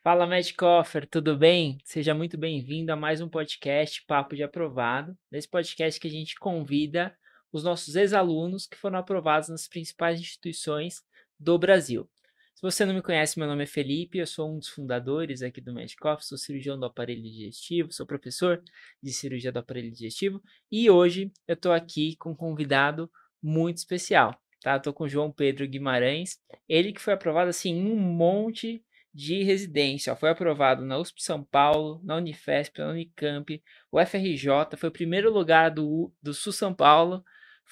Fala, Matt Coffer, tudo bem? Seja muito bem-vindo a mais um podcast Papo de Aprovado. Nesse podcast que a gente convida os nossos ex-alunos que foram aprovados nas principais instituições do Brasil. Se você não me conhece, meu nome é Felipe, eu sou um dos fundadores aqui do Matt Coffer, sou cirurgião do aparelho digestivo, sou professor de cirurgia do aparelho digestivo e hoje eu estou aqui com um convidado muito especial, tá? Estou com o João Pedro Guimarães, ele que foi aprovado assim em um monte de residência, ó, foi aprovado na USP São Paulo, na Unifesp, na Unicamp, o FRJ, foi o primeiro lugar do Sul São Paulo,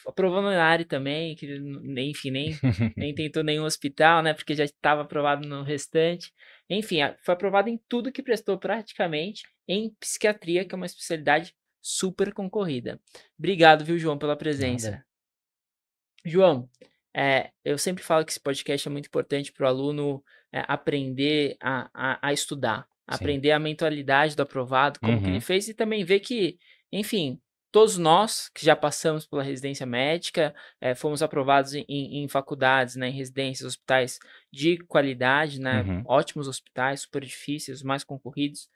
aprovou na área também, que enfim, nem tentou nenhum hospital, né, porque já estava aprovado no restante. Enfim, foi aprovado em tudo que prestou praticamente, em psiquiatria, que é uma especialidade super concorrida. Obrigado, viu, João, pela Nada. presença. João, eu sempre falo que esse podcast é muito importante para o aluno aprender a estudar, Sim. aprender a mentalidade do aprovado, como que ele Uhum. fez, e também ver que, enfim, todos nós que já passamos pela residência médica, fomos aprovados em faculdades, né, em residências, hospitais de qualidade, né, Uhum. ótimos hospitais, super difíceis, os mais concorridos.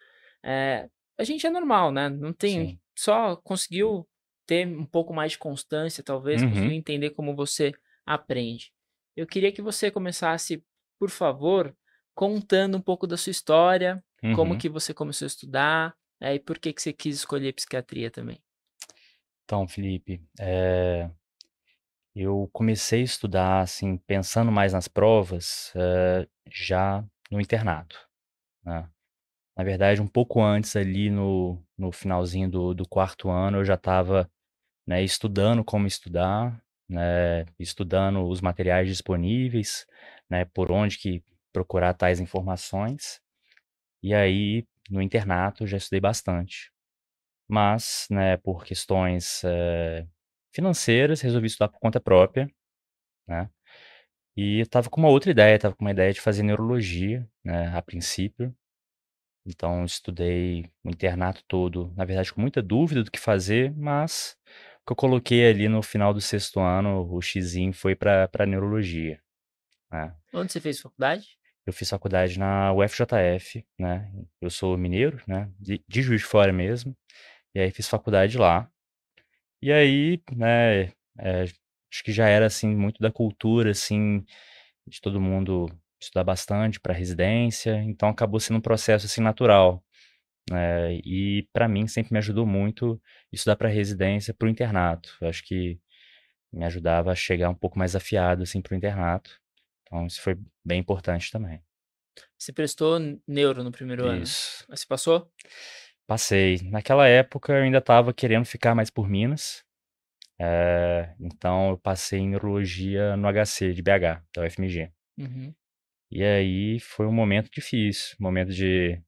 Eh, a gente é normal, né? Não tem, Sim. só conseguiu ter um pouco mais de constância, talvez, conseguir Uhum. entender como você aprende. Eu queria que você começasse, por favor, contando um pouco da sua história, como Uhum. que você começou a estudar, e por que que você quis escolher psiquiatria também. Então, Felipe, eu comecei a estudar, assim, pensando mais nas provas, já no internato, né. Na verdade, um pouco antes ali no finalzinho do quarto ano, eu já estava, né, estudando como estudar, né, estudando os materiais disponíveis, né, por onde que procurar tais informações. E aí, no internato, já estudei bastante. Mas, né, por questões, financeiras, resolvi estudar por conta própria, né. E eu estava com uma outra ideia, estava com uma ideia de fazer neurologia, né, a princípio. Então estudei o internato todo, na verdade com muita dúvida do que fazer, mas o que eu coloquei ali no final do sexto ano, o xizinho foi para neurologia, né. Onde você fez faculdade? Eu fiz faculdade na UFJF, né, eu sou mineiro, né, de Juiz de Fora mesmo, e aí fiz faculdade lá. E aí, né, acho que já era, assim, muito da cultura, assim, de todo mundo estudar bastante para residência, então acabou sendo um processo, assim, natural, né. E para mim sempre me ajudou muito estudar para residência, para o internato. Eu acho que me ajudava a chegar um pouco mais afiado, assim, para o internato, então isso foi bem importante também. Você prestou neuro no primeiro ano. Isso. Mas você passou? Passei. Naquela época eu ainda estava querendo ficar mais por Minas. Então eu passei em neurologia no HC de BH, da UFMG. Uhum. E aí foi um momento difícil, um momento de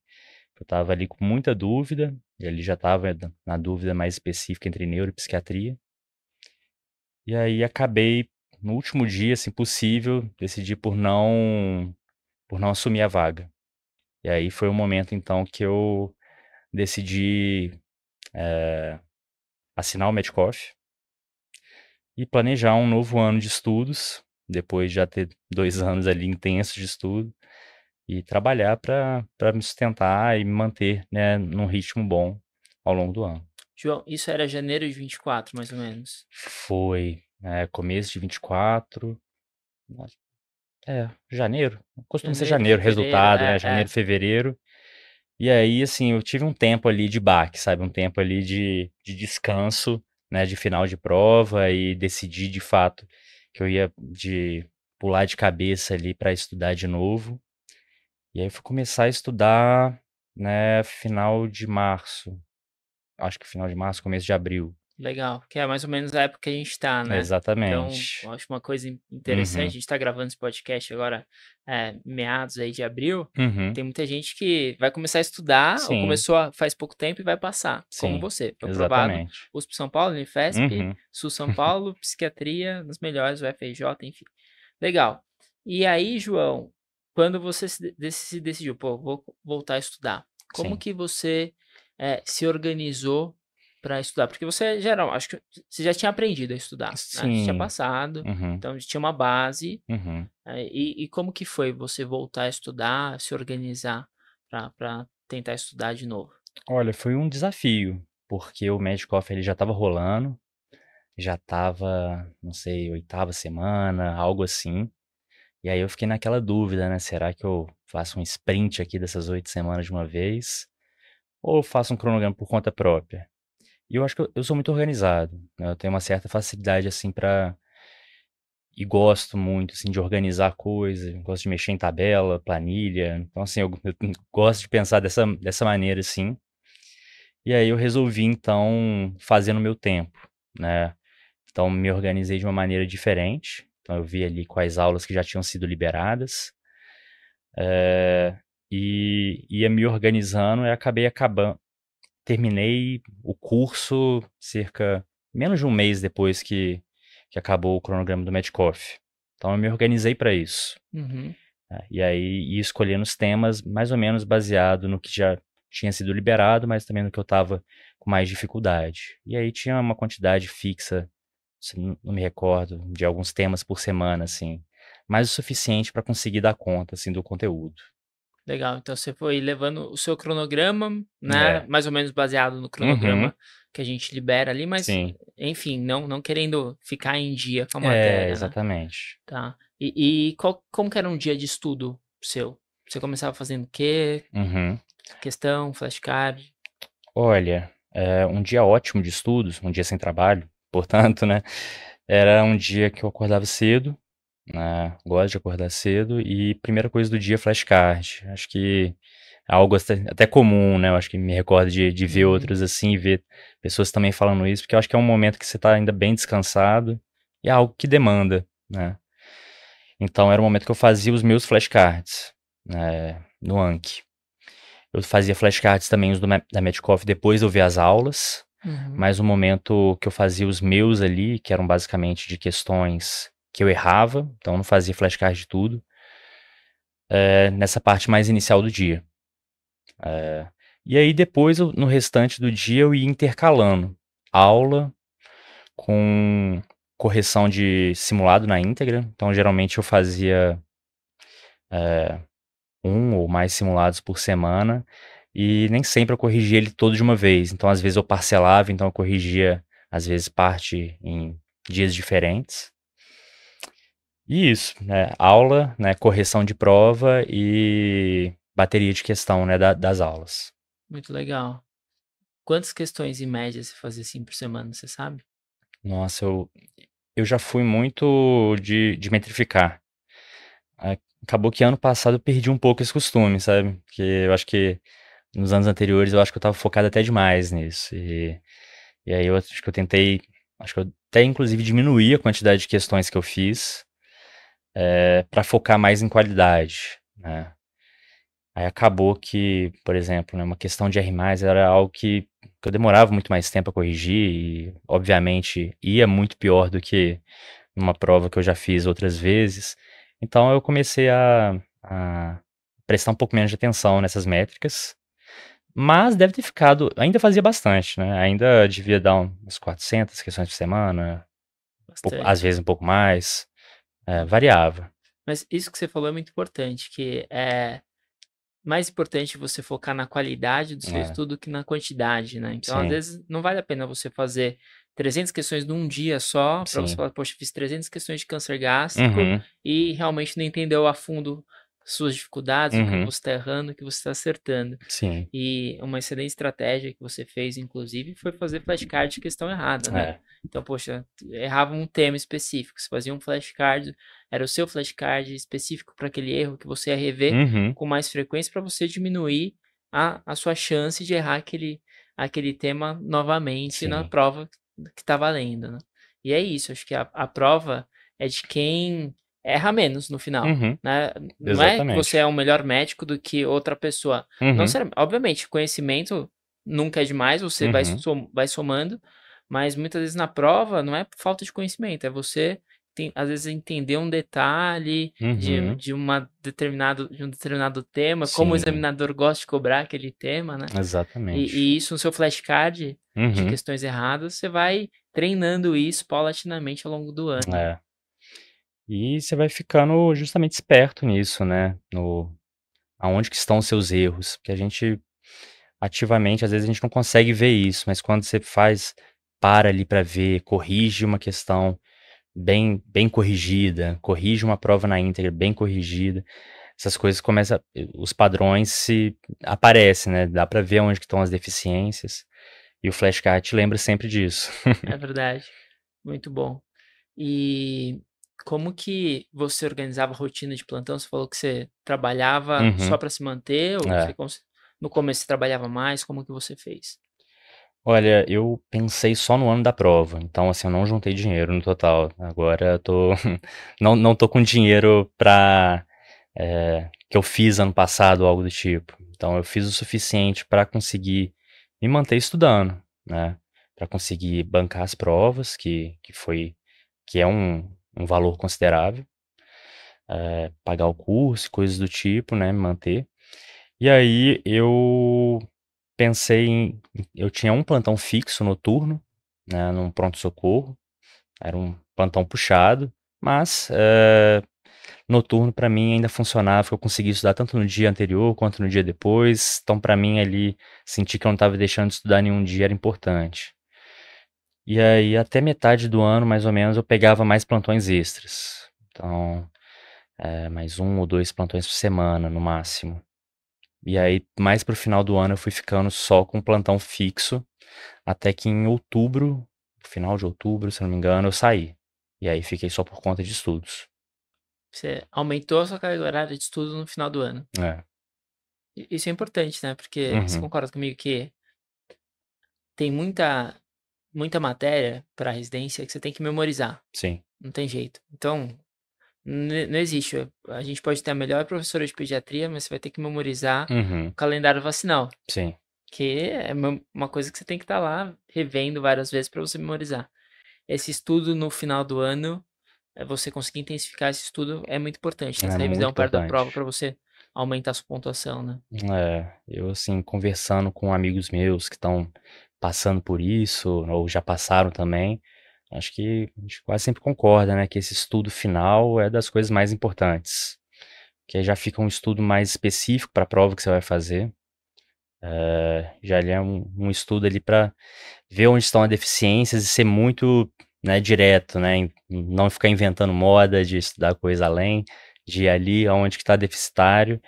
eu estava ali com muita dúvida, e ali já estava na dúvida mais específica entre neuro e psiquiatria. E aí acabei no último dia, assim, possível, decidi por não assumir a vaga. E aí foi o momento então que eu decidi, assinar o Medcoff e planejar um novo ano de estudos, depois de já ter 2 anos ali intensos de estudo, e trabalhar para me sustentar e me manter, né, num ritmo bom ao longo do ano. João, isso era janeiro de 24, mais ou menos. Foi, começo de 24, mas janeiro, costuma ser Janeiro, janeiro fevereiro, resultado, né, janeiro, é. fevereiro. E aí, assim, eu tive um tempo ali de baque, sabe, um tempo ali de descanso, né, de final de prova e decidi de fato que eu ia de pular de cabeça ali para estudar de novo. E aí fui começar a estudar, né, final de março, acho que final de março, começo de abril. Legal, que é mais ou menos a época que a gente tá, né. Então, eu Exatamente. acho uma coisa interessante, a Uhum. gente tá gravando esse podcast agora, meados aí de abril, Uhum. tem muita gente que vai começar a estudar ou Sim, começou faz pouco tempo e vai passar, como sim, você. Foi aprovado, exatamente. USP São Paulo, Unifesp, Uhum. Sul São Paulo, psiquiatria nas melhores, UFRJ, enfim. Legal. E aí, João, quando você se decidiu: "Pô, vou voltar a estudar", como Sim, que você, se organizou para estudar? Porque você geral acho que você já tinha aprendido a estudar, né, você tinha sim. passado, Uhum, então já tinha uma base, uhum. e como que foi você voltar a estudar, se organizar para tentar estudar de novo? Olha, foi um desafio, porque o Medicoff ele já estava rolando, já estava, não sei, oitava semana, algo assim. E aí eu fiquei naquela dúvida, né? Será que eu faço um sprint aqui dessas 8 semanas de uma vez? Ou eu faço um cronograma por conta própria? E eu acho que eu sou muito organizado, né? Eu tenho uma certa facilidade, assim, pra. E gosto muito, assim, de organizar coisa, gosto de mexer em tabela, planilha. Então, assim, eu gosto de pensar dessa maneira, assim. E aí eu resolvi, então, fazer no meu tempo, né? Então, me organizei de uma maneira diferente. Então, eu vi ali quais aulas que já tinham sido liberadas. E ia me organizando e acabando. Terminei o curso cerca menos de um mês depois que acabou o cronograma do Metcalf. Então, eu me organizei para isso. Uhum. E aí ia escolhendo os temas mais ou menos baseado no que já tinha sido liberado, mas também no que eu estava com mais dificuldade. E aí tinha uma quantidade fixa, se não me recordo, de alguns temas por semana, assim, mais o suficiente para conseguir dar conta, assim, do conteúdo. Legal, então você foi levando o seu cronograma, né, É. mais ou menos baseado no Uhum. cronograma que a gente libera ali, mas, Sim. enfim, não querendo ficar em dia com a É, matéria, né. exatamente. Tá. E como que era um dia de estudo seu? Você começava fazendo o quê? Uhum. Questão, flashcard? Olha, um dia ótimo de estudos, um dia sem trabalho, portanto, né, era um dia que eu acordava cedo, né, gosto de acordar cedo e primeira coisa do dia flashcard. Acho que é algo até comum, né, eu acho que me recordo de ver Uhum. outros assim e ver pessoas também falando isso, porque eu acho que é um momento que você tá ainda bem descansado e é algo que demanda, né. Então era o momento que eu fazia os meus flashcards, no Anki. Eu fazia flashcards também os da Metcalf depois de eu ver as aulas, Uhum. mas o momento que eu fazia os meus ali, que eram basicamente de questões que eu errava, então eu não fazia flashcard de tudo, nessa parte mais inicial do dia. Eh, e aí depois, no restante do dia, eu ia intercalando aula com correção de simulado na íntegra. Então, geralmente eu fazia um ou mais simulados por semana, e nem sempre eu corrigia ele todo de uma vez. Então, às vezes eu parcelava, então eu corrigia, às vezes, parte em dias diferentes. E isso, né? Aula, né? Correção de prova e bateria de questão, né? Das aulas. Muito legal. Quantas questões em média você fazia, assim, por semana, você sabe? Nossa, eu já fui muito de metrificar. Acabou que ano passado eu perdi um pouco esse costume, sabe? Porque eu acho que nos anos anteriores eu acho que eu estava focado até demais nisso. E aí eu acho que eu tentei, acho que eu até inclusive diminuí a quantidade de questões que eu fiz, para focar mais em qualidade, né? Aí acabou que, por exemplo, né, uma questão de R+, era algo que eu demorava muito mais tempo a corrigir e, obviamente, ia muito pior do que numa prova que eu já fiz outras vezes. Então eu comecei a prestar um pouco menos de atenção nessas métricas, mas deve ter ficado, ainda fazia bastante, né? Ainda devia dar umas 400 questões por semana, às Bastante. vezes um pouco mais, variava. Mas isso que você falou é muito importante, que é mais importante você focar na qualidade do seu É, estudo que na quantidade, né. Então, às sim, vezes, não vale a pena você fazer 300 questões num dia só, para você sim. falar: "Poxa, fiz 300 questões de câncer gástrico", Uhum, e realmente não entendeu a fundo suas dificuldades, o que uhum, você está errando, o que você está acertando. sim, E uma excelente estratégia que você fez, inclusive, foi fazer flashcard de questão errada, né. é, Então, poxa, errava um tema específico, você fazia um flashcard, era o seu flashcard específico para aquele erro que você ia rever uhum, com mais frequência para você diminuir a sua chance de errar aquele tema novamente na sim, prova que está valendo, né. E é isso, acho que a prova é de quem erra menos no final, uhum, né. Não é que você exatamente. é um melhor médico do que outra pessoa, não Uhum, necessariamente, obviamente, conhecimento nunca é demais, você uhum, vai somando, mas muitas vezes na prova não é por falta de conhecimento, é você às vezes entender um detalhe uhum, de um determinado tema, como o sim, examinador gosta de cobrar aquele tema, né. exatamente. E isso no seu flashcard de Uhum, questões erradas, você vai treinando isso paulatinamente ao longo do ano. é. E você vai ficando justamente esperto nisso, né, no aonde que estão os seus erros, porque a gente ativamente, às vezes a gente não consegue ver isso, mas quando você para ali para ver, corrige uma questão bem corrigida, corrige uma prova na íntegra bem corrigida, essas coisas começam, os padrões se aparecem, né? Dá para ver onde que estão as deficiências. E o flashcard lembra sempre disso. É verdade. Muito bom. E como que você organizava a rotina de plantão? Você falou que você trabalhava só Uhum, para se manter ou é. no começo você trabalhava mais? Como que você fez? Olha, eu pensei só no ano da prova, então assim, eu não juntei dinheiro no total. Agora eu tô não tô com dinheiro que eu fiz ano passado ou algo do tipo. Então eu fiz o suficiente para conseguir me manter estudando, né, para conseguir bancar as provas, que é um valor considerável, pagar o curso, coisas do tipo, né, me manter. E aí pensei em eu tinha um plantão fixo noturno, né, num pronto-socorro, era um plantão puxado, mas, noturno para mim ainda funcionava, eu conseguia estudar tanto no dia anterior quanto no dia depois, então para mim ali, sentir que eu não estava deixando de estudar nenhum dia era importante. E aí até metade do ano, mais ou menos, eu pegava mais plantões extras, então, mais 1 ou 2 plantões por semana no máximo. E aí mais para o final do ano eu fui ficando só com plantão fixo, até que em outubro, final de outubro, se eu não me engano, eu saí. E aí fiquei só por conta de estudos. Você aumentou a sua carga horária de estudo no final do ano. É. Isso é importante, né? Porque você Uhum. concorda comigo que tem muita matéria para residência que você tem que memorizar. Sim. Não tem jeito. Então, não existe. A gente pode ter a melhor professora de pediatria, mas você vai ter que memorizar o Uhum. calendário vacinal, Sim. que é uma coisa que você tem que estar lá revendo várias vezes para você memorizar. Esse estudo no final do ano, você conseguir intensificar esse estudo é muito importante, É nessa muito revisão perto da prova importante. para você aumentar a sua pontuação, né? Eu assim, conversando com amigos meus que estão passando por isso, ou já passaram também, acho que a gente quase sempre concorda, né, que esse estudo final é das coisas mais importantes. Que aí já fica um estudo mais específico para a prova que você vai fazer. Já ali é um estudo ali para ver onde estão as deficiências e ser muito, né, direto, né, não ficar inventando moda de estudar coisa além, de ir ali aonde que está deficitário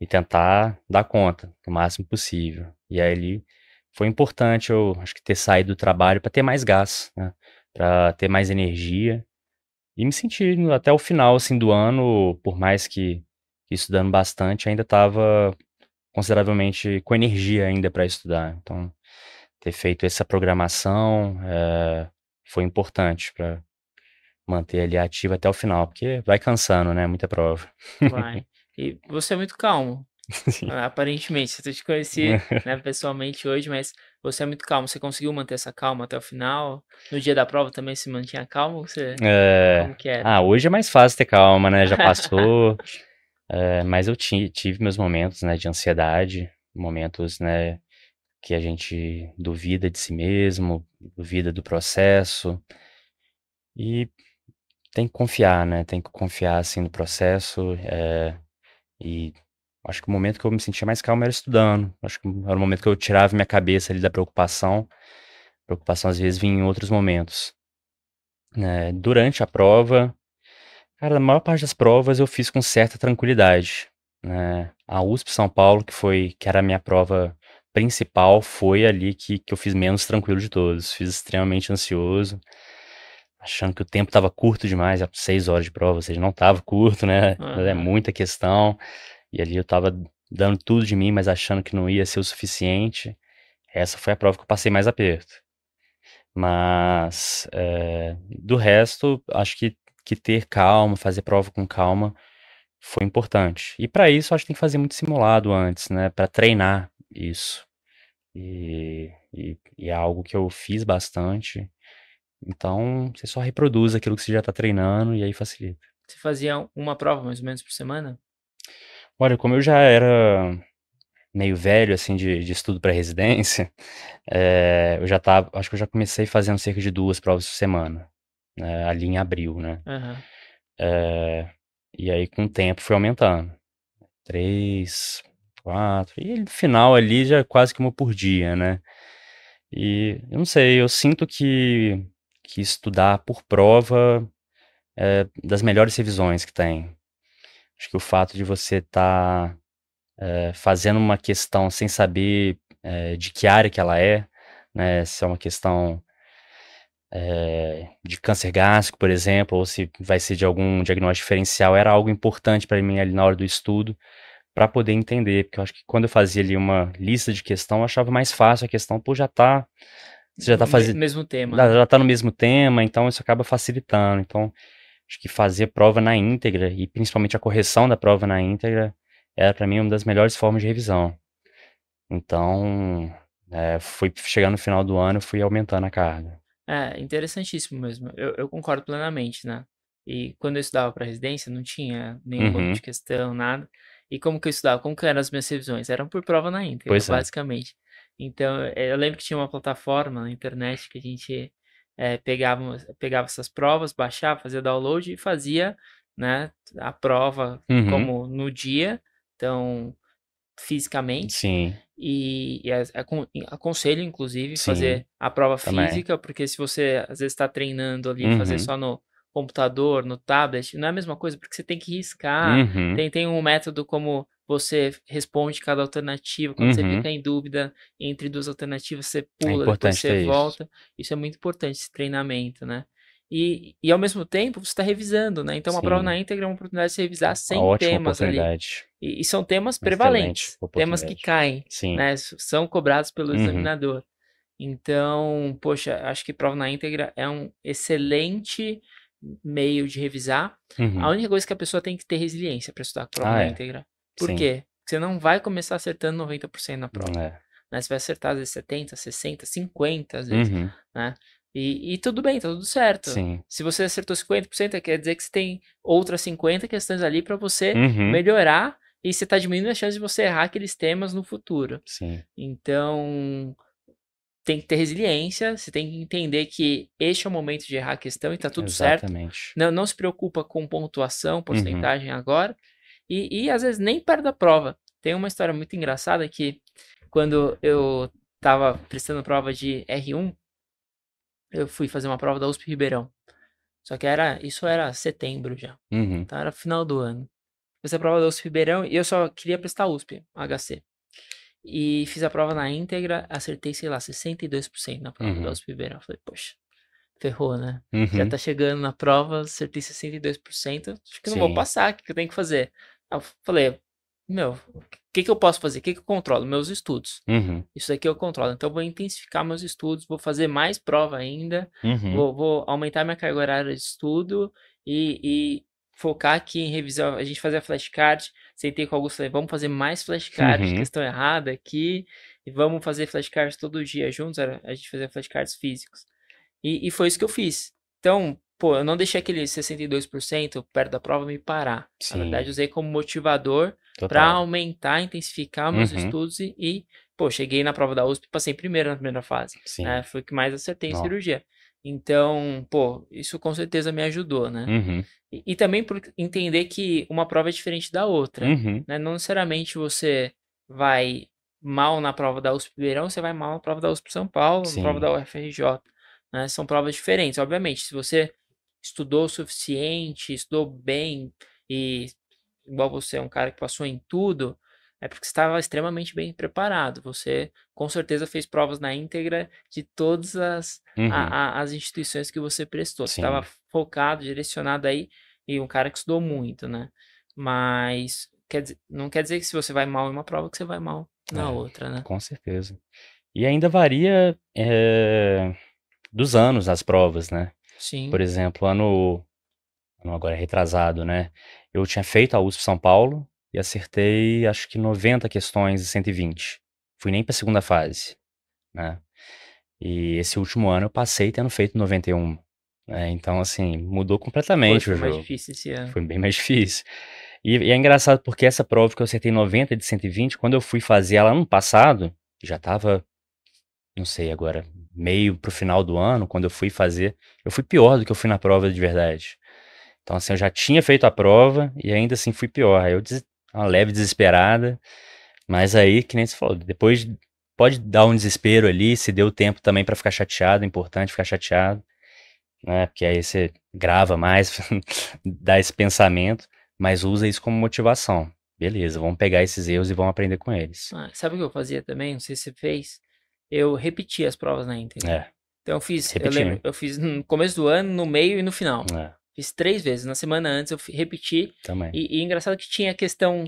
e tentar dar conta o máximo possível. E aí ali foi importante eu acho que ter saído do trabalho para ter mais gás, né, para ter mais energia e me sentir até o final, assim, do ano, por mais que estudando bastante, ainda estava consideravelmente com energia ainda para estudar. Então, ter feito essa programação, foi importante para manter ali ativo até o final, porque vai cansando, né, muita prova. Vai. E você é muito calmo. Sim. Aparentemente, eu te conheci, né, pessoalmente hoje, mas você é muito calmo. Você conseguiu manter essa calma até o final? No dia da prova também se mantinha calmo? Como que era? Hoje é mais fácil ter calma, né, já passou, mas eu tive meus momentos, né, de ansiedade, momentos, né, que a gente duvida de si mesmo, duvida do processo, e tem que confiar, né, tem que confiar, assim, no processo, e acho que o momento que eu me sentia mais calmo era estudando. Acho que era o momento que eu tirava minha cabeça ali da preocupação. Preocupação às vezes vinha em outros momentos. Durante a prova, cara, a maior parte das provas eu fiz com certa tranquilidade, né. A USP São Paulo, que era a minha prova principal, foi ali que eu fiz menos tranquilo de todos. Fiz extremamente ansioso, achando que o tempo estava curto demais, 6 horas de prova, ou seja, não estava curto, né, é Aham. muita questão. E ali eu estava dando tudo de mim, mas achando que não ia ser o suficiente. Essa foi a prova que eu passei mais aperto. Mas, do resto, acho que ter calma, fazer prova com calma foi importante. E para isso, acho que tem que fazer muito simulado antes, né, para treinar isso. E é algo que eu fiz bastante. Então, você só reproduz aquilo que você já está treinando e aí facilita. Você fazia uma prova mais ou menos por semana? Olha, como eu já era meio velho, assim, de estudo para residência, eu já estava, acho que eu já comecei fazendo cerca de 2 provas por semana, ali em abril, né. Aham. Eh, e aí com o tempo foi aumentando. 3, 4, e no final ali já quase que uma por dia, né. E eu não sei, eu sinto que estudar por prova é das melhores revisões que tem. Acho que o fato de você estar, fazendo uma questão sem saber, de que área que ela é, né, se é uma questão, de câncer gástrico, por exemplo, ou se vai ser de algum diagnóstico diferencial, era algo importante para mim ali na hora do estudo, para poder entender, porque eu acho que quando eu fazia ali uma lista de questão, eu achava mais fácil a questão, pô, você já tá fazendo, Mesmo tema, já né? já tá no mesmo tema, então isso acaba facilitando. Então, acho que fazer prova na íntegra e principalmente a correção da prova na íntegra era para mim uma das melhores formas de revisão. Então, fui chegando no final do ano, eu fui aumentando a carga. É, interessantíssimo mesmo. Eu concordo plenamente, né? E quando eu estudava para residência, não tinha nenhum banco de Uhum. questão, nada. E como que eu estudava? Como que eram as minhas revisões? Eram por prova na íntegra, Pois é. basicamente. Então, eu lembro que tinha uma plataforma na internet que a gente pegava essas provas, baixava, fazia download e fazia, né, a prova Uhum. como no dia, então, fisicamente. Sim, Aconselho, inclusive, sim, fazer a prova também. física, porque se você às vezes está treinando ali, fazer Uhum. só no computador, no tablet, não é a mesma coisa, porque você tem que riscar, Uhum. tem um método como você responde cada alternativa, quando você Uhum. fica em dúvida entre duas alternativas, você É pula, depois importante você ter isso. volta. Isso é muito importante, esse treinamento, né? E ao mesmo tempo, você está revisando, né? Então, uma prova na Sim, íntegra é uma oportunidade de você revisar uma 100 ótima temas ali. oportunidade, E são temas uma excelente prevalentes, temas que oportunidade. caem, Sim. né? São cobrados pelo Uhum. examinador. Então, poxa, acho que prova na íntegra é um excelente meio de revisar. A Uhum. única coisa que a pessoa tem que ter resiliência para estudar prova Ah, na é. íntegra. Por Sim. quê? Porque você não vai começar acertando 90% na prova, É. né? Você vai acertar às vezes 70, 60, 50 às vezes, Uhum. né? E tudo bem, tá tudo certo. Sim. Se você acertou 50%, quer dizer que você tem outras 50 questões ali para você Uhum. melhorar e você está diminuindo a chance de você errar aqueles temas no futuro. Sim. Então, tem que ter resiliência, você tem que entender que este é o momento de errar a questão e tá tudo certo. Exatamente. Não se preocupa com pontuação, Uhum. porcentagem agora. E às vezes nem perto da prova. Tem uma história muito engraçada que quando eu estava prestando prova de R1, eu fui fazer uma prova da USP Ribeirão. Só que isso era setembro já. Uhum. Então era final do ano. Fiz a prova da USP Ribeirão e eu só queria prestar USP, HC. E fiz a prova na íntegra, acertei, sei lá, 62% na prova da Uhum. USP Ribeirão. Falei, poxa, ferrou, né? Já Uhum. tá chegando na prova, acertei 62%, acho que eu não vou Sim. passar, o que eu tenho que fazer? Aí eu falei, meu, o que eu posso fazer? O que eu controlo? Meus estudos. Uhum. Isso daqui eu controlo. Então eu vou intensificar meus estudos, vou fazer mais prova ainda, Uhum. vou aumentar minha carga horária de estudo e focar aqui em revisão. A gente fazia flashcard, sentei com o Augusto, falei, vamos fazer mais flashcards de Uhum. questão errada aqui, e vamos fazer flashcards todo dia juntos, a gente fazia flashcards físicos. E foi isso que eu fiz. Então, pô, eu não deixei aquele 62% perto da prova me parar. Na verdade, Sim. usei como motivador para Total. aumentar, intensificar meus Uhum. estudos pô, cheguei na prova da USP, passei primeiro na primeira fase, né? Sim. Foi o que mais acertei em Nó. cirurgia. Então, pô, isso com certeza me ajudou, né? Uhum. E também por entender que uma prova é diferente da outra, Uhum. né? Não necessariamente você vai mal na prova da USP Ribeirão, você vai mal na prova da USP São Paulo, na prova Sim. da UFRJ, né? São provas diferentes. Obviamente, se você estudou o suficiente, estudou bem e igual você é um cara que passou em tudo, é porque você estava extremamente bem preparado. Você com certeza fez provas na íntegra de todas Uhum. as instituições que você prestou. Você estava Sim. focado, direcionado aí, e um cara que estudou muito, né? Mas não quer dizer que se você vai mal em uma prova, que você vai mal na É, outra, né? com certeza. E ainda varia, dos anos as provas, né. Por Sim, exemplo, ano agora retrasado, né, eu tinha feito a USP São Paulo e acertei acho que 90 questões de 120. Fui nem pra segunda fase, né. E esse último ano eu passei tendo feito 91, né, então assim, mudou completamente foi o mais jogo. difícil esse ano. Foi bem mais difícil. E é engraçado porque essa prova que eu acertei 90 de 120, quando eu fui fazer ela ano passado, que já estava, não sei agora, meio para o final do ano, quando eu fui fazer, eu fui pior do que eu fui na prova de verdade. Então assim, eu já tinha feito a prova e ainda assim fui pior. uma leve desesperada, mas aí, que nem você falou, depois pode dar um desespero ali, se deu tempo também pra ficar chateado, é importante ficar chateado, né? Porque aí você grava mais, dá esse pensamento, mas usa isso como motivação. Beleza, vamos pegar esses erros e vamos aprender com eles. Ah, sabe o que eu fazia também? Não sei se você fez. Eu repetia as provas na íntegra. É, Então eu lembro, repetir. eu fiz no começo do ano, no meio e no final. É, Fiz 3 vezes. Na semana antes eu repeti. também. E engraçado que tinha a questão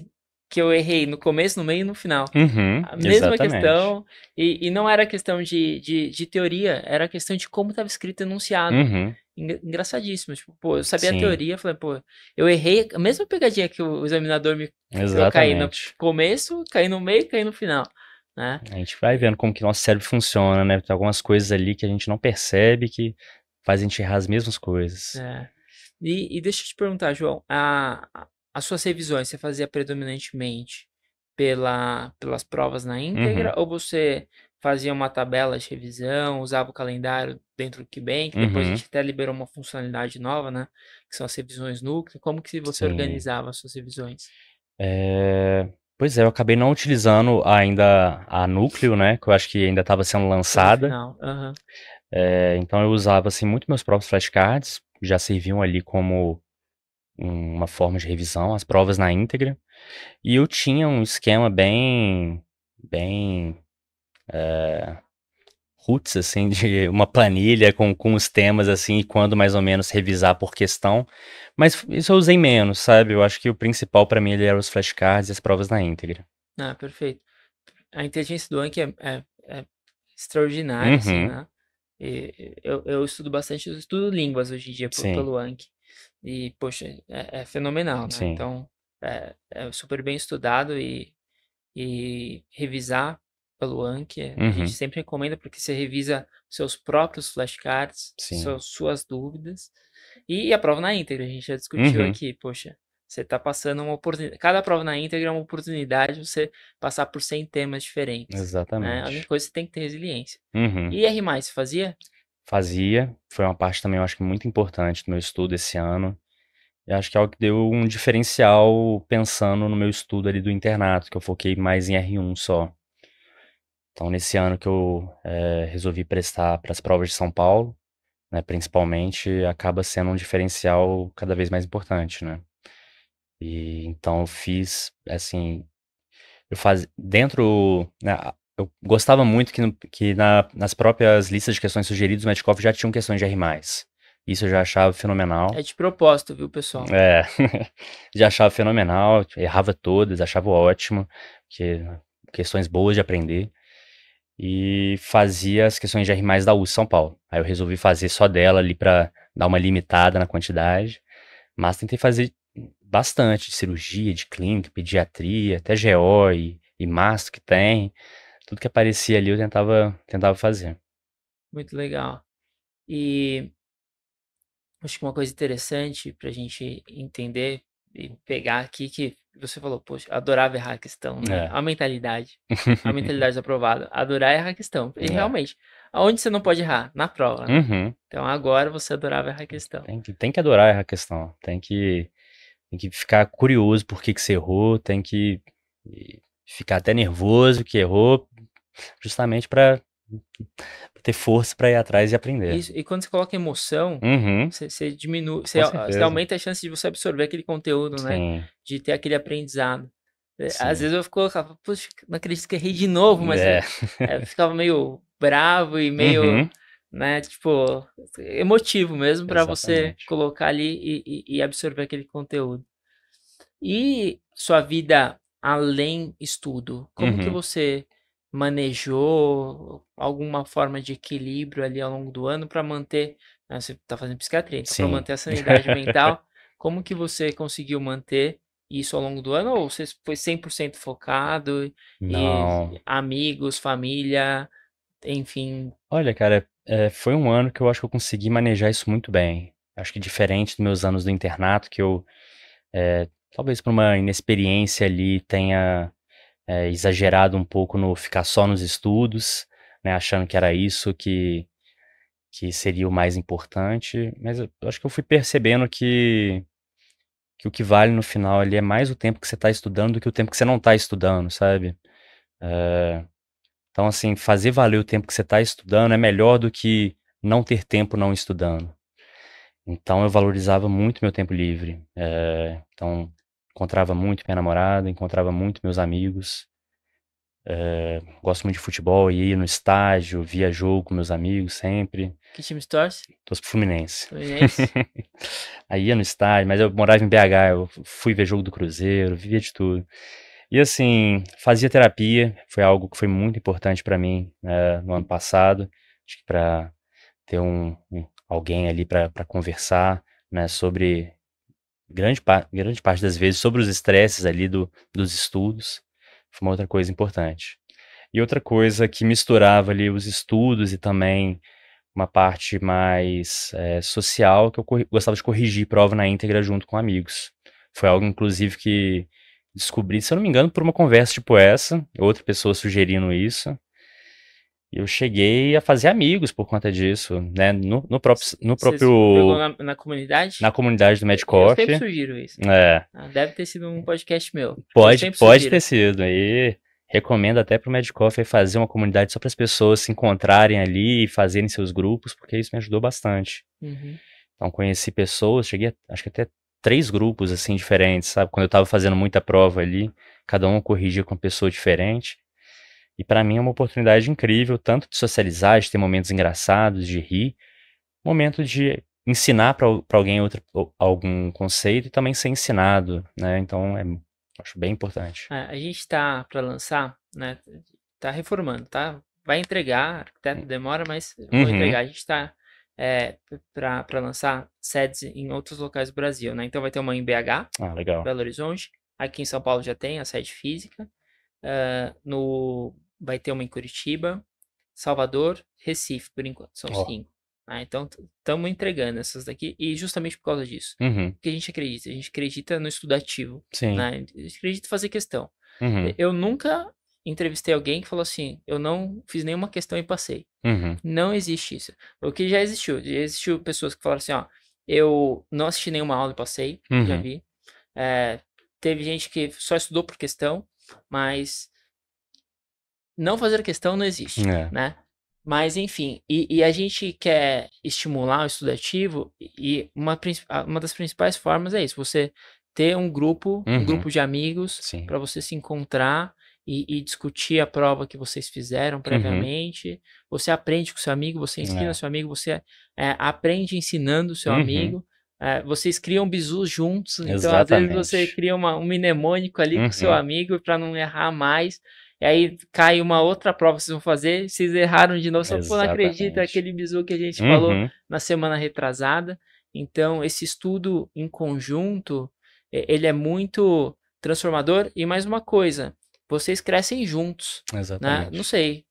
que eu errei no começo, no meio e no final. Uhum, A mesma exatamente. questão. E não era questão de teoria, era questão de como estava escrito o enunciado. Uhum, Engraçadíssimo. Tipo, pô, eu sabia a sim, teoria, falei, pô, eu errei a mesma pegadinha que o examinador me. Eu caí no exatamente. começo, caí no meio, caí no final, né? A gente vai vendo como que nosso cérebro funciona, né? Tem algumas coisas ali que a gente não percebe que faz a gente errar as mesmas coisas. É. E deixa eu te perguntar, João, as suas revisões você fazia predominantemente pelas provas na íntegra Uhum, ou você fazia uma tabela de revisão, usava o calendário dentro do KeyBank, depois a uhum, gente até liberou uma funcionalidade nova, né, que são as revisões núcleo, como que você sim. organizava as suas revisões? Pois é, eu acabei não utilizando ainda a Núcleo, né? Que eu acho que ainda estava sendo Foi no lançada. final, aham. Então eu usava assim muito meus próprios flashcards, já serviam ali como uma forma de revisão, as provas na íntegra. E eu tinha um esquema bem roots, assim, de uma planilha com os temas, assim, e quando mais ou menos revisar por questão. Mas isso eu usei menos, sabe? Eu acho que o principal para mim ele era os flashcards e as provas na íntegra. Ah, perfeito. A inteligência do Anki é extraordinária, assim, Uhum, né? Eu estudo bastante, eu estudo línguas hoje em dia sim, pelo Anki. E, poxa, é fenomenal, né? sim. Então, é super bem estudado e revisar pelo Anki, a gente Uhum, sempre recomenda porque você revisa seus próprios flashcards, sim. suas dúvidas. E a prova na íntegra, a gente já discutiu Uhum, aqui, poxa, você está passando uma oportunidade. Cada prova na íntegra é uma oportunidade de você passar por 100 temas diferentes, né? A única exatamente. coisa é que você tem que ter resiliência. Uhum. E R+, você fazia? Fazia, foi uma parte também, eu acho que muito importante do meu estudo esse ano. E acho que é algo que deu um diferencial pensando no meu estudo ali do internato, que eu foquei mais em R1 só. Então, nesse ano que eu resolvi prestar para as provas de São Paulo, né, principalmente, acaba sendo um diferencial cada vez mais importante, né? E então eu fiz, assim, eu faz dentro, né, eu gostava muito que nas próprias listas de questões sugeridas do Metcalf já tinham questões de R+. Isso eu já achava É fenomenal. de propósito, viu, pessoal? É, já achava fenomenal, errava todas, achava ótimo, que questões boas de aprender. E fazia as questões de R+ da USP São Paulo. Aí eu resolvi fazer só dela ali pra dar uma limitada na quantidade, mas tentei fazer bastante de cirurgia, de clínica, pediatria, até GO e mastro que tem. Tudo que aparecia ali eu tentava fazer. Muito legal. E acho que uma coisa interessante para a gente entender e pegar aqui que você falou, poxa, adorava errar a questão, né? É. A mentalidade aprovada, adorar errar a questão. E É. realmente, aonde você não pode errar? Na prova, né? Uhum. Então agora você adorava errar a questão. Tem que adorar a questão. Tem que ficar curioso por que você errou, tem que ficar até nervoso que errou, justamente para ter força para ir atrás e aprender. Isso, e quando você coloca emoção, Uhum, você diminui, com você certeza. aumenta a chance de você absorver aquele conteúdo, né? Sim, De ter aquele aprendizado. Às sim. vezes eu colocava, puxa, não acredito que errei de novo, mas É. eu ficava meio bravo e meio, Uhum, né, tipo, emotivo mesmo para você exatamente. colocar ali e absorver aquele conteúdo. E sua vida além estudo, como que Uhum, você manejou alguma forma de equilíbrio ali ao longo do ano para manter, né, você está fazendo psiquiatria, então para sim. manter a sanidade mental, como que você conseguiu manter isso ao longo do ano ou você foi 100% focado e Não. amigos, família, enfim, Olha, cara, foi um ano que eu acho que eu consegui manejar isso muito bem. Acho que diferente dos meus anos do internato, que eu, talvez por uma inexperiência ali, tenha exagerado um pouco no ficar só nos estudos, né, achando que era isso que seria o mais importante, mas eu acho que eu fui percebendo que o que vale no final ali é mais o tempo que você está estudando do que o tempo que você não está estudando, sabe? Eh, então, assim, fazer valer o tempo que você está estudando é melhor do que não ter tempo não estudando. Então, eu valorizava muito meu tempo livre. Então, encontrava muito minha namorada, encontrava muito meus amigos. Gosto muito de futebol, ia no estádio, via jogo com meus amigos sempre. Que time você torce? Torço pro Fluminense. Fluminense? Aí ia no estádio, mas eu morava em BH, eu fui ver jogo do Cruzeiro, vivia de tudo. E assim, fazia terapia, foi algo que foi muito importante pra mim, no ano passado. Acho que pra ter alguém ali pra conversar, né, sobre grande parte das vezes, sobre os estresses ali dos estudos, foi uma outra coisa importante. E outra coisa que misturava ali os estudos e também uma parte mais social, que eu gostava de corrigir prova na íntegra junto com amigos. Foi algo, inclusive, que descobri, se eu não me engano, por uma conversa tipo essa, outra pessoa sugerindo isso. E eu cheguei a fazer amigos por conta disso, né? No Você pegou próprio, na comunidade? na comunidade do Mad Eu sempre Coffee. sugiro isso. É, Deve ter sido um podcast meu. Eu sempre pode sugiro. ter sido. Aí recomendo até pro Mad Coffee fazer uma comunidade só para as pessoas se encontrarem ali e fazerem seus grupos, porque isso me ajudou bastante. Uhum. Então conheci pessoas, cheguei acho que até 3 grupos assim diferentes, sabe? Quando eu tava fazendo muita prova ali, cada um corrigia com uma pessoa diferente. E para mim é uma oportunidade incrível, tanto de socializar, de ter momentos engraçados, de rir, momento de ensinar para alguém algum conceito e também ser ensinado, né? Então acho bem importante. A gente tá para lançar, né? Tá reformando, tá? Vai entregar, até demora, mas vou Uhum. entregar. A gente tá para lançar sedes em outros locais do Brasil, né? Então vai ter uma em BH, Ah, legal. Belo Horizonte. Aqui em São Paulo já tem a sede física. Vai ter uma em Curitiba, Salvador, Recife, por enquanto. São Ó. 5. Então, estamos entregando essas daqui. E justamente por causa disso. Uhum. Porque a gente acredita. A gente acredita no estudativo. Sim. Né? A gente acredita em fazer questão. Uhum. Eu nunca entrevistei alguém que falou assim, eu não fiz nenhuma questão e passei. Uhum. Não existe isso. O que já existiu. Já existiu pessoas que falaram assim, ó, eu não assisti nenhuma aula e passei. Já Uhum. vi. Teve gente que só estudou por questão, mas não fazer questão não existe, É. né? Mas, enfim, e a gente quer estimular o estudativo e uma das principais formas é isso, você ter um grupo Uhum. de amigos Sim. para você se encontrar e discutir a prova que vocês fizeram Uhum. previamente. Você aprende com seu amigo, você ensina É. seu amigo, você aprende ensinando seu Uhum. amigo. Vocês criam bizus juntos, então às vezes você Exatamente. cria um mnemônico ali com seu Uhum. amigo para não errar mais. E aí cai uma outra prova que vocês vão fazer, vocês erraram de novo, só pô, não acredita Exatamente. aquele bizu que a gente falou Uhum. na semana retrasada. Então, esse estudo em conjunto, ele é muito transformador. E mais uma coisa, vocês crescem juntos, né? Não Exatamente. sei,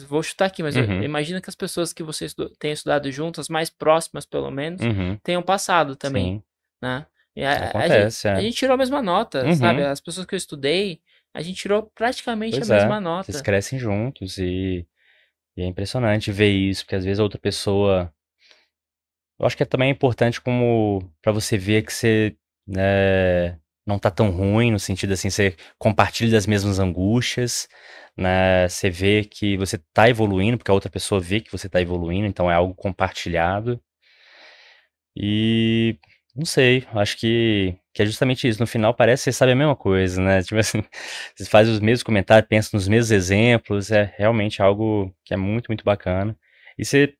vou chutar aqui, mas Uhum. imagina que as pessoas que vocês têm estudado juntas, as mais próximas pelo menos, Uhum. tenham passado também, Sim. né? E Acontece, a é. gente tirou a mesma nota, sabe? Uhum. As pessoas que eu estudei, a gente tirou praticamente a Pois é. mesma Vocês nota. crescem juntos e é impressionante ver isso, porque às vezes a outra pessoa. Eu acho que também é importante como para você ver que você não tá tão ruim, no sentido assim, você compartilha das mesmas angústias, né? Você vê que você tá evoluindo, porque a outra pessoa vê que você tá evoluindo, então é algo compartilhado. E não sei, acho que é justamente isso. No final parece que você sabe a mesma coisa, né? Tipo assim, você faz os mesmos comentários, pensa nos mesmos exemplos, é realmente algo que é muito, muito bacana. E você,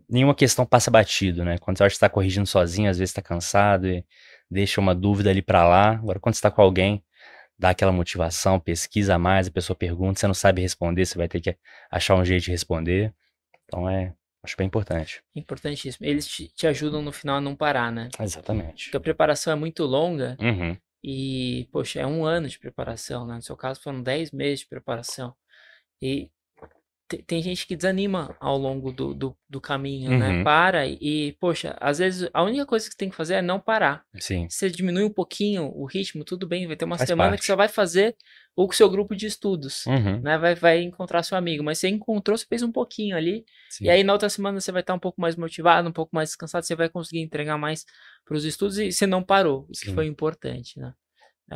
nenhuma questão passa batido, né? Quando você acha que está corrigindo sozinho, às vezes está cansado e deixa uma dúvida ali para lá. Agora, quando você está com alguém, dá aquela motivação, pesquisa mais, a pessoa pergunta, você não sabe responder, você vai ter que achar um jeito de responder. Então acho bem importante. Importantíssimo. Eles te ajudam no final a não parar, né? Exatamente. Porque a preparação é muito longa Uhum. e, poxa, é 1 ano de preparação, né? No seu caso foram 10 meses de preparação. E tem gente que desanima ao longo do caminho, né? Uhum. Para poxa, às vezes a única coisa que você tem que fazer é não parar. Sim, Você diminui um pouquinho o ritmo, tudo bem, vai ter uma faz semana que você parte. vai fazer o seu grupo de estudos, Uhum. né? Vai encontrar seu amigo, mas você encontrou, você fez um pouquinho ali, e Sim, aí na outra semana você vai estar um pouco mais motivado, um pouco mais descansado, você vai conseguir entregar mais para os estudos e você não parou, o que foi sim. importante, né?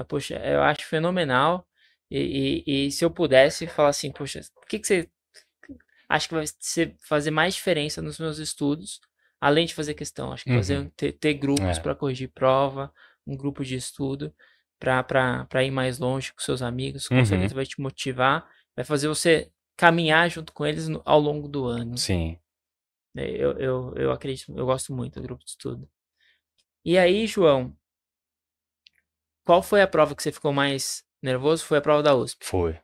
Poxa, eu acho fenomenal. E se eu pudesse falar assim, poxa, o que você acha que vai fazer mais diferença nos meus estudos, além de fazer questão? Acho que Uhum. ter grupos É. para corrigir prova, um grupo de estudo, para ir mais longe com seus amigos, com Uhum. certeza vai te motivar, vai fazer você caminhar junto com eles ao longo do ano. Sim. Eu acredito, eu gosto muito do grupo de estudo. E aí, João, qual foi a prova que você ficou mais nervoso? Foi a prova da USP. Foi.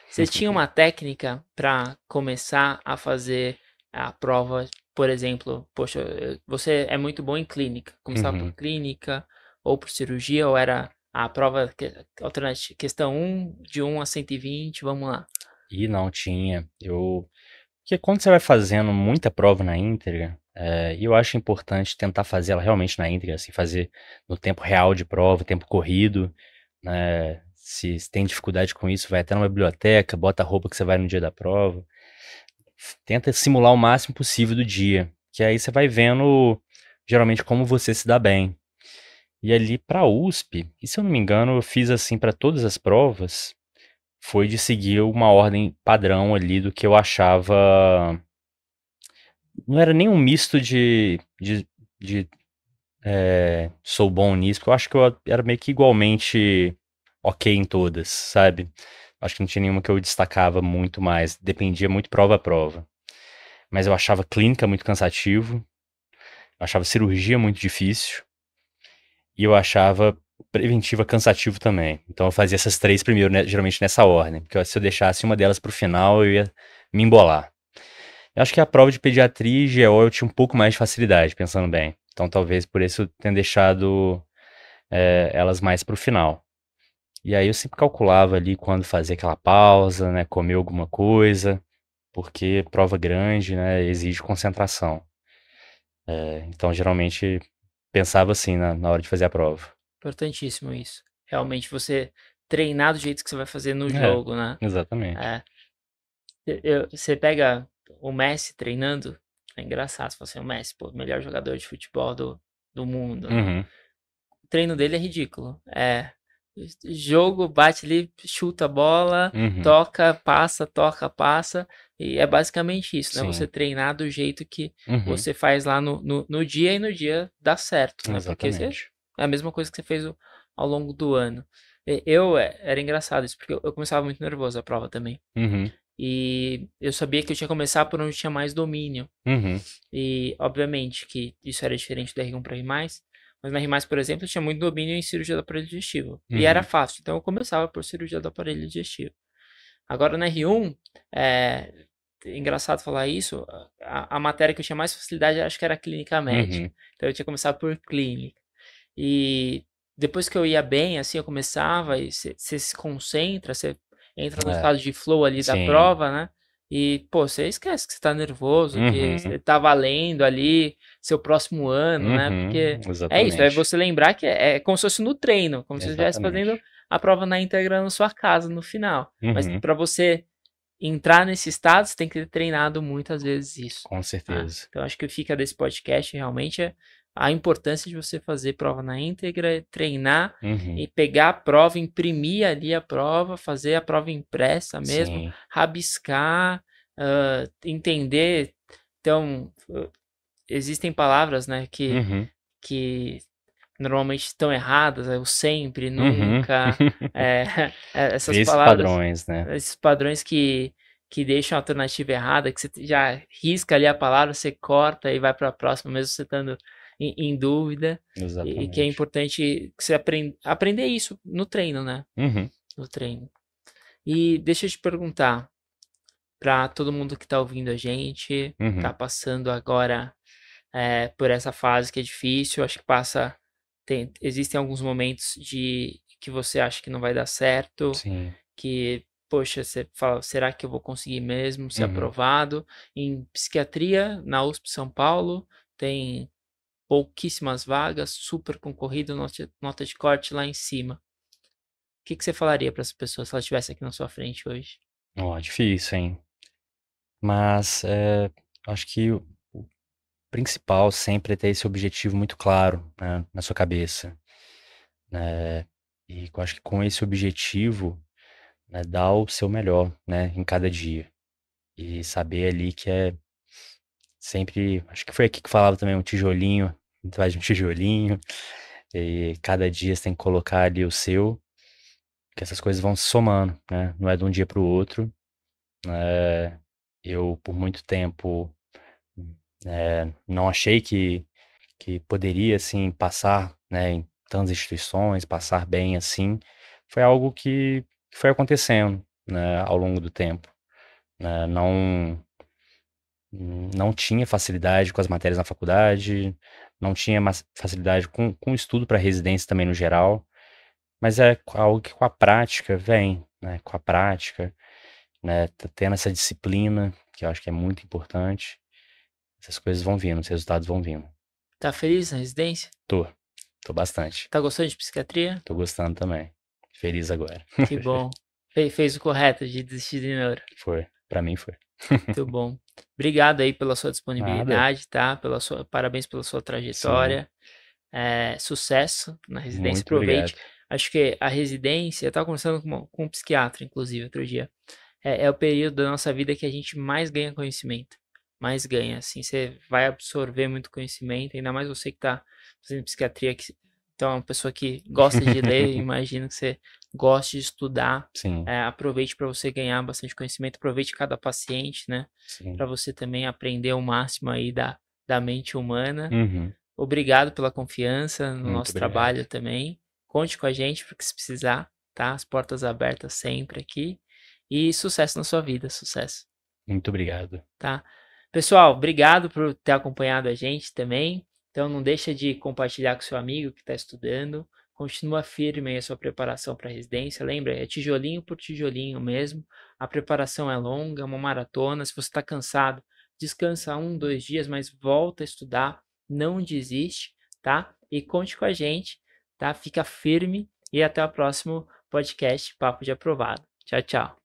Você tinha uma técnica para começar a fazer a prova, por exemplo, poxa, você é muito bom em clínica, começar por Uhum. clínica ou por cirurgia, ou era a prova alternativa, questão 1, de 1 a 120, vamos lá. E não tinha. Porque quando você vai fazendo muita prova na íntegra, eu acho importante tentar fazer ela realmente na íntegra, assim, fazer no tempo real de prova, tempo corrido, né? Se tem dificuldade com isso, vai até numa biblioteca, bota a roupa que você vai no dia da prova. Tenta simular o máximo possível do dia, que aí você vai vendo geralmente como você se dá bem. E ali pra USP, e se eu não me engano, eu fiz assim pra todas as provas, foi de seguir uma ordem padrão ali do que eu achava. Não era nem um misto de sou bom nisso, porque eu acho que eu era meio que igualmente ok em todas, sabe? Acho que não tinha nenhuma que eu destacava muito mais, dependia muito prova a prova. Mas eu achava clínica muito cansativo, eu achava cirurgia muito difícil, e eu achava preventiva cansativo também. Então eu fazia essas três primeiro, né, geralmente nessa ordem, porque se eu deixasse uma delas pro final, eu ia me embolar. Eu acho que a prova de pediatria e GO eu tinha um pouco mais de facilidade, pensando bem. Então talvez por isso eu tenha deixado elas mais pro final. E aí eu sempre calculava ali quando fazer aquela pausa, né, comer alguma coisa, porque prova grande, né, exige concentração. Então geralmente pensava assim na hora de fazer a prova. Importantíssimo isso. Realmente você treinar do jeito que você vai fazer no É, jogo, né? exatamente. É, você pega o Messi treinando, é engraçado, você fala assim, o Messi, pô, melhor jogador de futebol do mundo, né? Uhum, O treino dele é ridículo. Jogo, bate ali, chuta a bola, uhum, toca, passa, e é basicamente isso, né? Você sim, treinar do jeito que uhum, você faz lá no dia e no dia dá certo, né? Porque exatamente. é a mesma coisa que você fez ao longo do ano. Era engraçado isso, porque eu começava muito nervoso a prova também. Uhum, E eu sabia que eu tinha que começar por onde tinha mais domínio. uhum, E, obviamente, que isso era diferente do R1 para R+, mas na R+, por exemplo, eu tinha muito domínio em cirurgia do aparelho digestivo. E era uhum, fácil, então eu começava por cirurgia do aparelho digestivo. Agora, na R1, é engraçado falar isso, a matéria que eu tinha mais facilidade, acho que era clínica médica. uhum, Então eu tinha que começar por clínica. E depois que eu ia bem, assim, eu começava e você se concentra, você entra no é, estado de flow ali da sim, prova, né? E, pô, você esquece que você tá nervoso, que uhum, você tá valendo ali seu próximo ano, né? uhum, Porque é isso, é exatamente, você lembrar que é como se fosse no treino, como se você estivesse fazendo exatamente. a prova na íntegra na sua casa no final. Mas Uhum, para você entrar nesse estado, você tem que ter treinado muitas vezes isso. com Né? certeza. Então, acho que fica desse podcast realmente a importância de você fazer prova na íntegra, treinar Uhum, e pegar a prova, imprimir ali a prova, fazer a prova impressa mesmo, sim, rabiscar, entender. Então, existem palavras, né, uhum, que normalmente estão erradas, o sempre, uhum. nunca, é, essas Ver esses palavras, padrões, né? esses padrões que deixam a alternativa errada, que você já risca ali a palavra, você corta e vai para a próxima, mesmo você estando em dúvida, e que é Exatamente. importante que você aprender isso no treino, né? Uhum, No treino. E deixa eu te perguntar, para todo mundo que está ouvindo a gente, está uhum, passando agora por essa fase que é difícil, acho que existem alguns momentos de que você acha que não vai dar certo, sim, que poxa, você fala, será que eu vou conseguir mesmo ser Uhum. aprovado? Em psiquiatria, na USP São Paulo, tem pouquíssimas vagas, super concorrido, nota de corte lá em cima. O que você falaria para essa pessoa se ela estivesse aqui na sua frente hoje? Ó, difícil, hein? Mas acho que o principal sempre é ter esse objetivo muito claro, né, na sua cabeça, né? E eu acho que com esse objetivo, né, dar o seu melhor, né, em cada dia. E saber ali que é sempre. Acho que foi aqui que falava também um tijolinho, atrás de um tijolinho. E cada dia você tem que colocar ali o seu, que essas coisas vão se somando, né? Não é de um dia para o outro. Eu, por muito tempo, não achei que poderia, assim, passar, né, em tantas instituições, passar bem assim. Foi algo que foi acontecendo, né, ao longo do tempo, né? Não tinha facilidade com as matérias na faculdade, não tinha facilidade com o estudo para residência também no geral, mas é algo que com a prática vem, né? Com a prática, né? Tendo essa disciplina, que eu acho que é muito importante, essas coisas vão vindo, os resultados vão vindo. Tá feliz na residência? Tô bastante. Tá gostando de psiquiatria? Tô gostando também. Feliz agora. Que bom. Fez o correto de desistir de neuro. Foi, pra mim foi. Muito bom. Obrigado aí pela sua Nada, disponibilidade, tá? Parabéns pela sua sim, trajetória. Sucesso na residência. muito Aproveite. obrigado. Acho que a residência, eu estava conversando com um psiquiatra, inclusive, outro dia. É o período da nossa vida que a gente mais ganha conhecimento. Mais ganha, assim, você vai absorver muito conhecimento, ainda mais você que está fazendo psiquiatria, que então é uma pessoa que gosta de ler, imagino que você goste de estudar. Sim, Aproveite para você ganhar bastante conhecimento, aproveite cada paciente, né? Para sim. você também aprender o máximo aí da mente humana. Uhum, Obrigado pela confiança no muito nosso obrigado. trabalho também. Conte com a gente porque se precisar, tá? As portas abertas sempre aqui. E sucesso na sua vida, sucesso, Muito obrigado. tá? Pessoal, obrigado por ter acompanhado a gente também. Então não deixa de compartilhar com seu amigo que está estudando. Continua firme aí a sua preparação para a residência. Lembra, é tijolinho por tijolinho mesmo. A preparação é longa, é uma maratona. Se você está cansado, descansa 1, 2 dias, mas volta a estudar. Não desiste, tá? E conte com a gente, tá? Fica firme e até o próximo podcast Papo de Aprovado. Tchau, tchau.